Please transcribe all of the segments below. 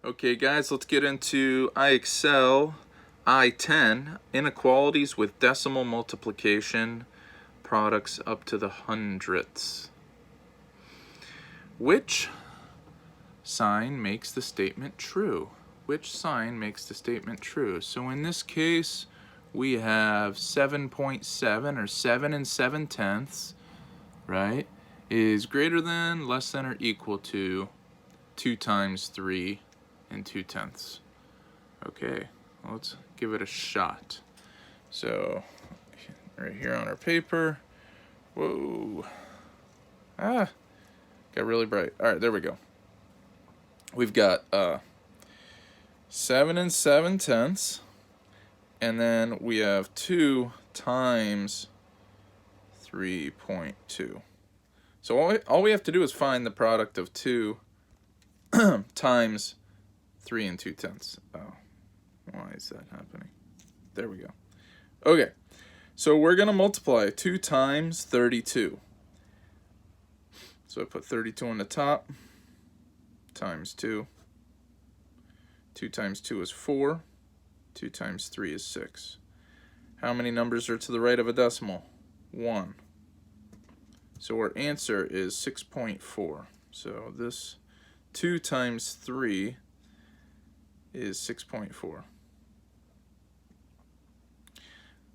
Okay guys, let's get into IXL I.10, inequalities with decimal multiplication, products up to the hundredths. Which sign makes the statement true? Which sign makes the statement true? So in this case, we have 7.7 or 7 and 7/10, right, is greater than, less than, or equal to 2 times 3 and 2/10. Okay, let's give it a shot. So, right here on our paper, whoa, got really bright. All right, there we go. We've got 7 and 7/10, and then we have 2 times 3.2. So all we have to do is find the product of 2 times 3 and 2/10. Oh, why is that happening? There we go. Okay, so we're going to multiply 2 times 32. So I put 32 on the top, times 2. 2 times 2 is 4. 2 times 3 is 6. How many numbers are to the right of a decimal? 1. So our answer is 6.4. So this 2 times 3 is 6.4.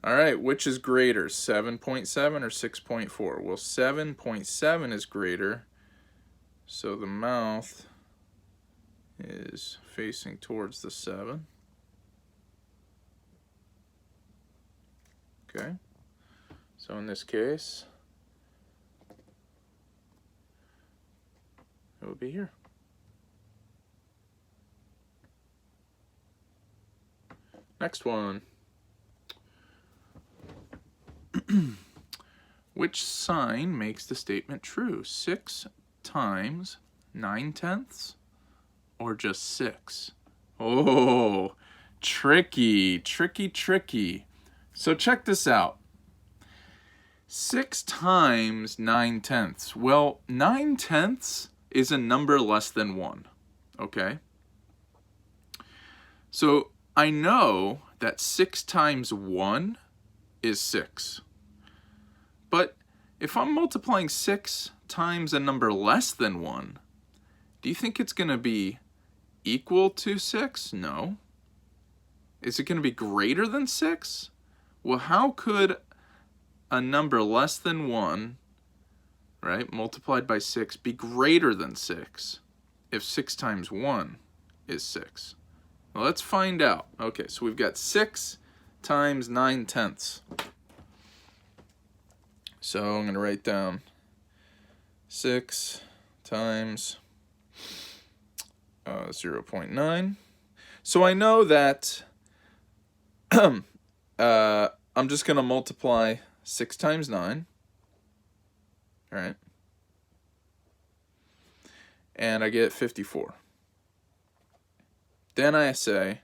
All right, which is greater, 7.7 or 6.4? Well, 7.7 is greater, so the mouth is facing towards the 7. Okay, so in this case, it would be here. Next one. Which sign makes the statement true? 6 times 9/10 or just 6? Oh, tricky, tricky, tricky. So check this out. 6 times 9/10. Well, 9/10 is a number less than 1, okay? So I know that 6 times 1 is 6. But if I'm multiplying 6 times a number less than 1, do you think it's going to be equal to 6? No. Is it going to be greater than 6? Well, how could a number less than 1, right, multiplied by 6 be greater than 6 if 6 times 1 is 6? Well, let's find out. Okay, so we've got 6 times 9/10. So I'm going to write down 6 times 0.9. So I know that I'm just going to multiply 6 times 9. All right. And I get 54. Then I say,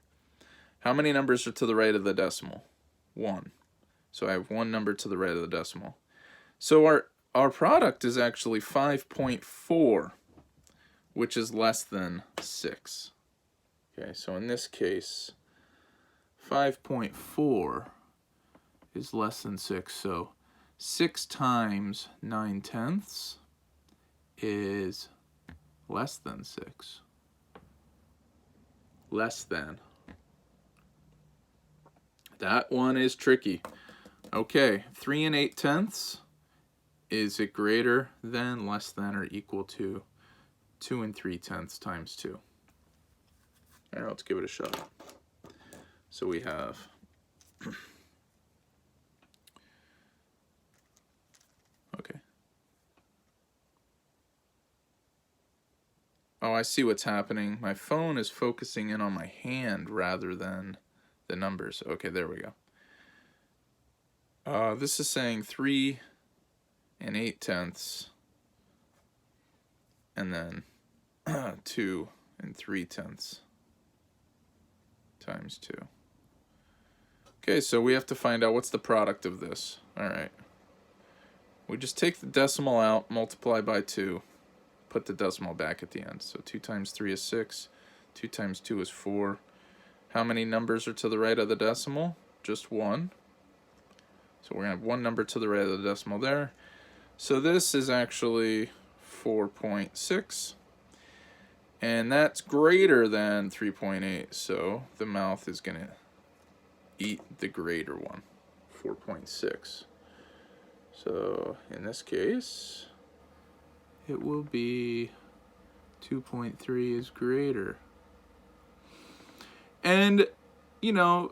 how many numbers are to the right of the decimal? 1. So I have 1 number to the right of the decimal. So our product is actually 5.4, which is less than 6. Okay, so in this case, 5.4 is less than 6. So 6 times 9/10 is less than 6. Less than. That one is tricky. Okay, 3 and 8/10. Is it greater than, less than, or equal to 2 and 3/10 times 2? All right, let's give it a shot. So we have okay. Oh, I see what's happening. My phone is focusing in on my hand rather than the numbers. Okay, there we go. This is saying 3 and 8/10, and then 2 and 3/10 times 2. Okay, so we have to find out what's the product of this. All right. We just take the decimal out, multiply by 2, put the decimal back at the end. So 2 times 3 is 6. 2 times 2 is 4. How many numbers are to the right of the decimal? Just one. So we're going to have one number to the right of the decimal there. So this is actually 4.6. And that's greater than 3.8. So the mouth is going to eat the greater one, 4.6. So in this case, it will be 2.3 is greater. And, you know,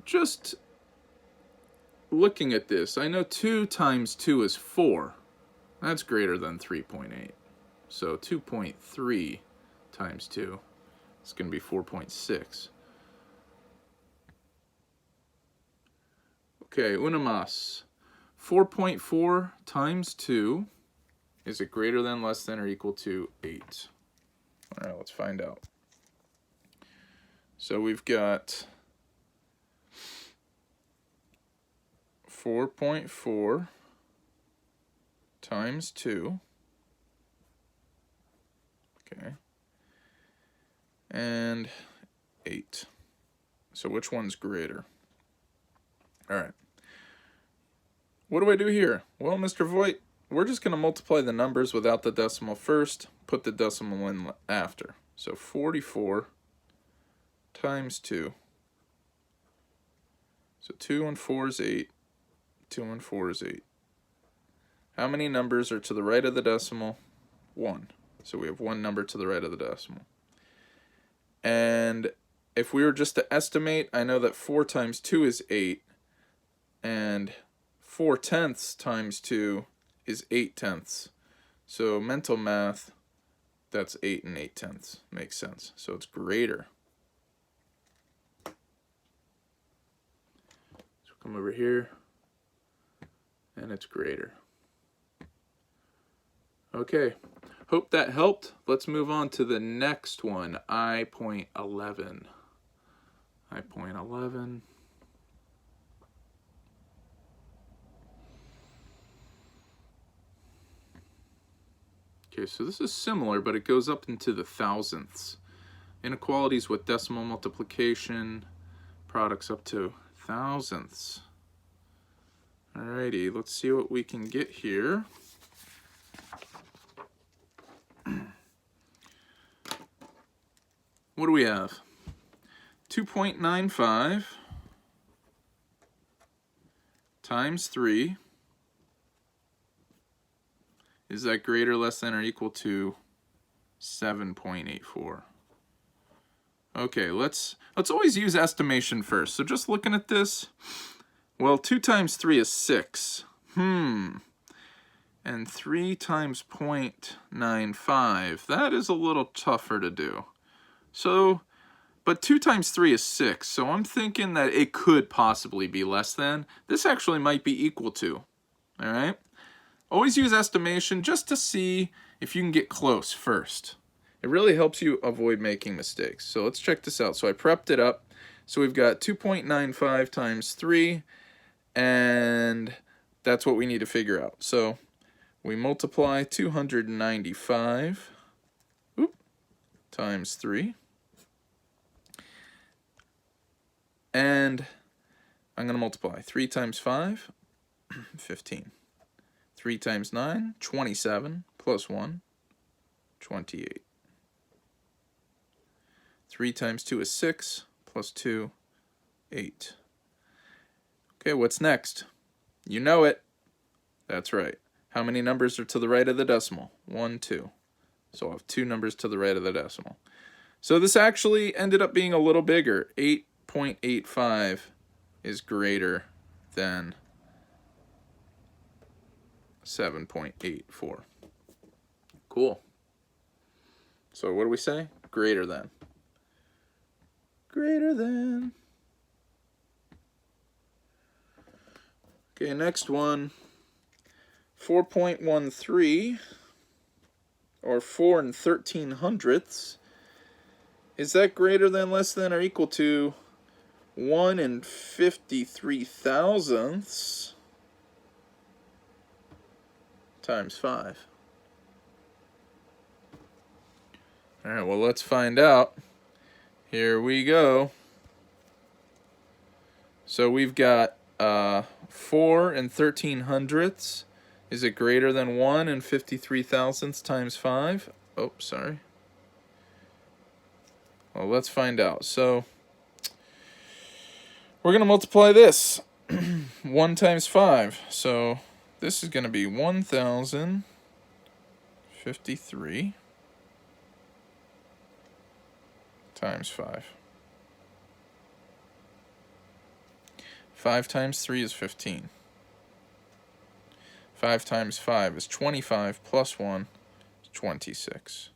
just looking at this, I know 2 times 2 is 4. That's greater than 3.8. So 2.3 times 2 is going to be 4.6. Okay, una más. 4.4 times 2, is it greater than, less than, or equal to 8? All right, let's find out. So we've got 4.4 times 2. Okay. And 8. So which one's greater? All right. What do I do here? Well, Mr. Voigt, we're just going to multiply the numbers without the decimal first, put the decimal in after. So 44 times 2. So 2 and 4 is 8. 2 and 4 is 8. How many numbers are to the right of the decimal? 1. So we have one number to the right of the decimal. And if we were just to estimate, I know that 4 times 2 is 8. And 4/10 times 2 is 8/10. So mental math, that's 8 and 8/10. Makes sense. So it's greater. So come over here, and it's greater. Okay, hope that helped. Let's move on to the next one, I.11. I.11. Okay, so this is similar, but it goes up into the thousandths. Inequalities with decimal multiplication, products up to thousandths. Alrighty, let's see what we can get here. What do we have? 2.95 times 3. Is that greater, less than, or equal to 7.84? Okay, let's always use estimation first. So just looking at this, well, 2 times 3 is 6. And 3 times 0.95, that is a little tougher to do. So, but 2 times 3 is 6, so I'm thinking that it could possibly be less than. This actually might be equal to, all right? Always use estimation just to see if you can get close first. It really helps you avoid making mistakes. So let's check this out. So I prepped it up. So we've got 2.95 times 3, and that's what we need to figure out. So we multiply 295 times 3. And I'm going to multiply 3 times 5, 15. 3 times 9, 27, plus 1, 28. 3 times 2 is 6, plus 2, 8. Okay, what's next? You know it. That's right. How many numbers are to the right of the decimal? 1, 2. So I'll have 2 numbers to the right of the decimal. So this actually ended up being a little bigger. 8.85 is greater than 7.84. Cool. So what do we say? Greater than. Greater than. Okay, next one. 4.13, or 4 and 13 hundredths. Is that greater than, less than, or equal to 1 and 53 thousandths times 5? All right, well, let's find out. Here we go. So we've got 4 and 13 hundredths. Is it greater than 1 and 53 thousandths times 5? Oh, sorry. Well, let's find out. So we're going to multiply this. 1 times 5. So this is going to be 1,053 times 5. 5 times 3 is 15. 5 times 5 is 25 plus 1 is 26.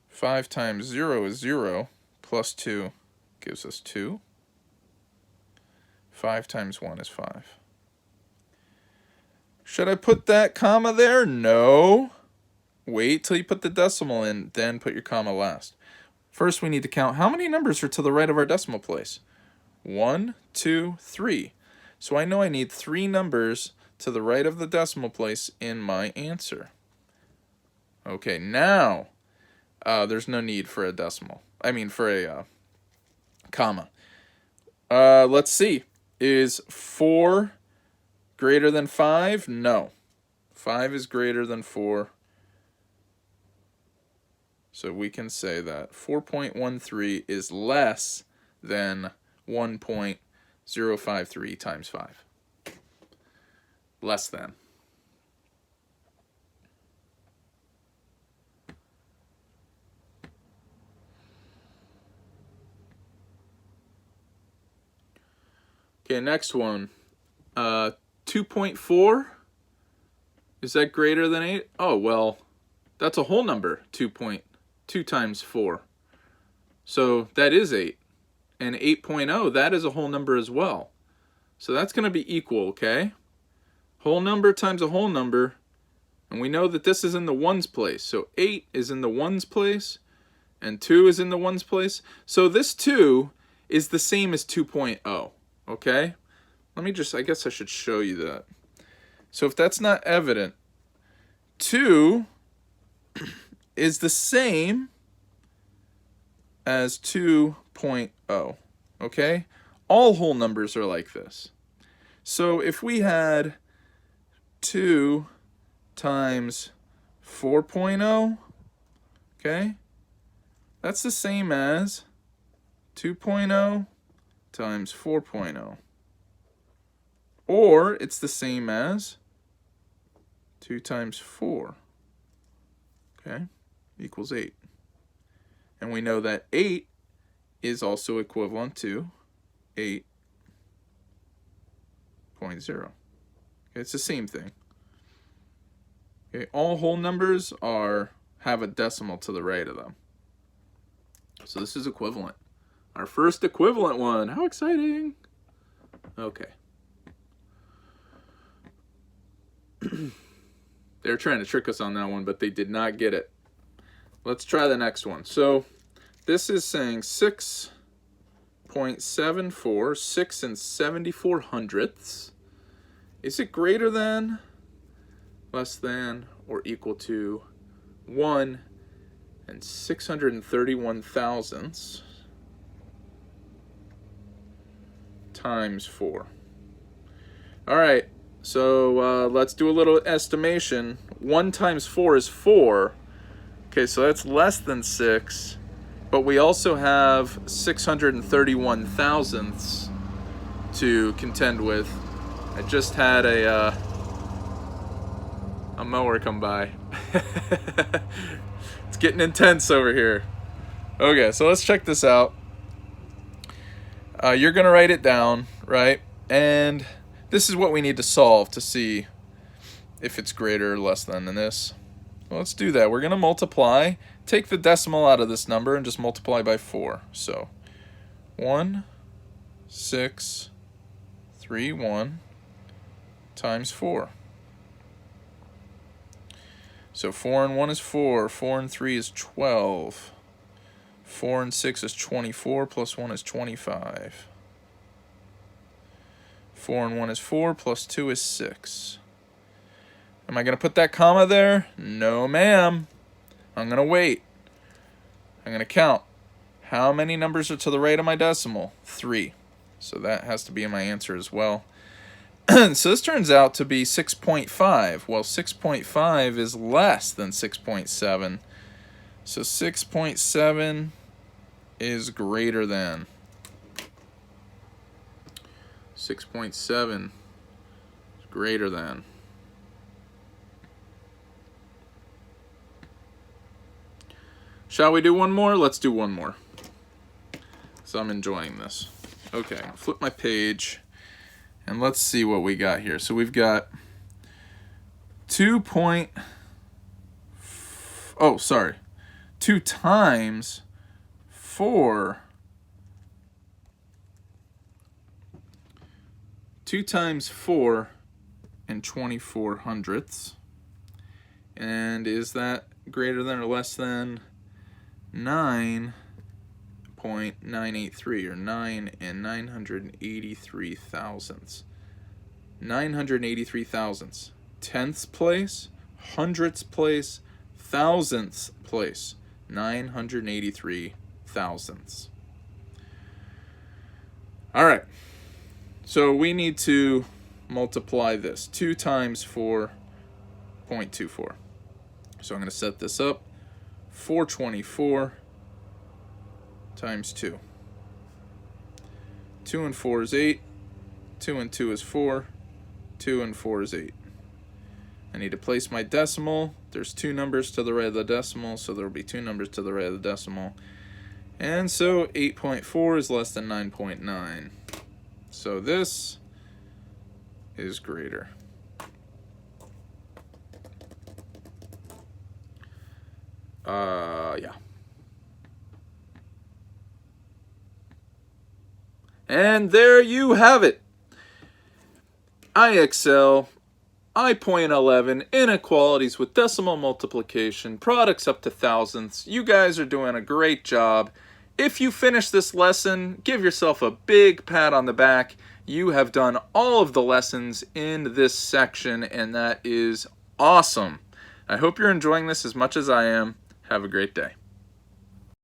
5 times 0 is 0 plus 2 gives us 2. 5 times 1 is 5. Should I put that comma there? No. Wait till you put the decimal in, then put your comma last. First, we need to count how many numbers are to the right of our decimal place. 1, 2, 3. So I know I need 3 numbers to the right of the decimal place in my answer. Okay, now there's no need for a decimal. I mean for a comma. Let's see. Is 4 greater than 5? No. 5 is greater than 4. So we can say that 4.13 is less than 1.053 times 5. Less than. Okay, next one. 2.4. Is that greater than 8? Oh, well, that's a whole number. 2 times 4. So that is 8. And 8.0, that is a whole number as well. So that's going to be equal, okay? Whole number times a whole number. And we know that this is in the ones place. So 8 is in the ones place. And 2 is in the ones place. So this 2 is the same as 2.0. Okay? Let me just, I guess I should show you that. So if that's not evident, 2 is the same as 2.0. Okay? All whole numbers are like this. So if we had 2 times 4.0, okay, that's the same as 2.0 times 4.0. Or it's the same as 2 times 4, okay, equals 8. And we know that 8 is also equivalent to 8.0. Okay, it's the same thing. Okay, all whole numbers have a decimal to the right of them. So this is equivalent. Our first equivalent one. How exciting. Okay. They're trying to trick us on that one, but they did not get it. Let's try the next one. So this is saying 6.74, 6 and 74 hundredths. Is it greater than, less than, or equal to 1 and 631 thousandths times 4? All right, so let's do a little estimation. 1 times 4 is 4. Okay, so that's less than 6, but we also have 631 thousandths to contend with. I just had a mower come by. It's getting intense over here. Okay, so let's check this out. You're going to write it down, right? And this is what we need to solve to see if it's greater or less than this. Well, let's do that. We're going to multiply. Take the decimal out of this number and just multiply by 4. So 1,631 times 4. So 4 and 1 is 4. 4 and 3 is 12. 4 and 6 is 24, plus 1 is 25. 4 and 1 is 4, plus 2 is 6. Am I going to put that comma there? No, ma'am. I'm going to wait. I'm going to count. How many numbers are to the right of my decimal? 3. So that has to be my answer as well. So this turns out to be 6.5. Well, 6.5 is less than 6.7. So 6.7 is greater than. 6.7 is greater than. Shall we do one more? Let's do one more. So I'm enjoying this. Okay, I'll flip my page and let's see what we got here. So we've got 2 times 4. 2 times 4 and 24 hundredths. And is that greater than or less than 9.983, or 9 and 983 thousandths? 983 thousandths. Tenths place, hundredths place, thousandths place. 983 thousandths. All right. So we need to multiply this. 2 times 4.24. So I'm going to set this up. 424 times 2. 2 and 4 is 8. 2 and 2 is 4. 2 and 4 is 8. I need to place my decimal. There's 2 numbers to the right of the decimal, so there will be 2 numbers to the right of the decimal. And so 8.4 is less than 9.9. So this is greater. Yeah. And there you have it. IXL I.11 inequalities with decimal multiplication, products up to thousandths. You guys are doing a great job. If you finish this lesson, give yourself a big pat on the back. You have done all of the lessons in this section, and that is awesome. I hope you're enjoying this as much as I am. Have a great day.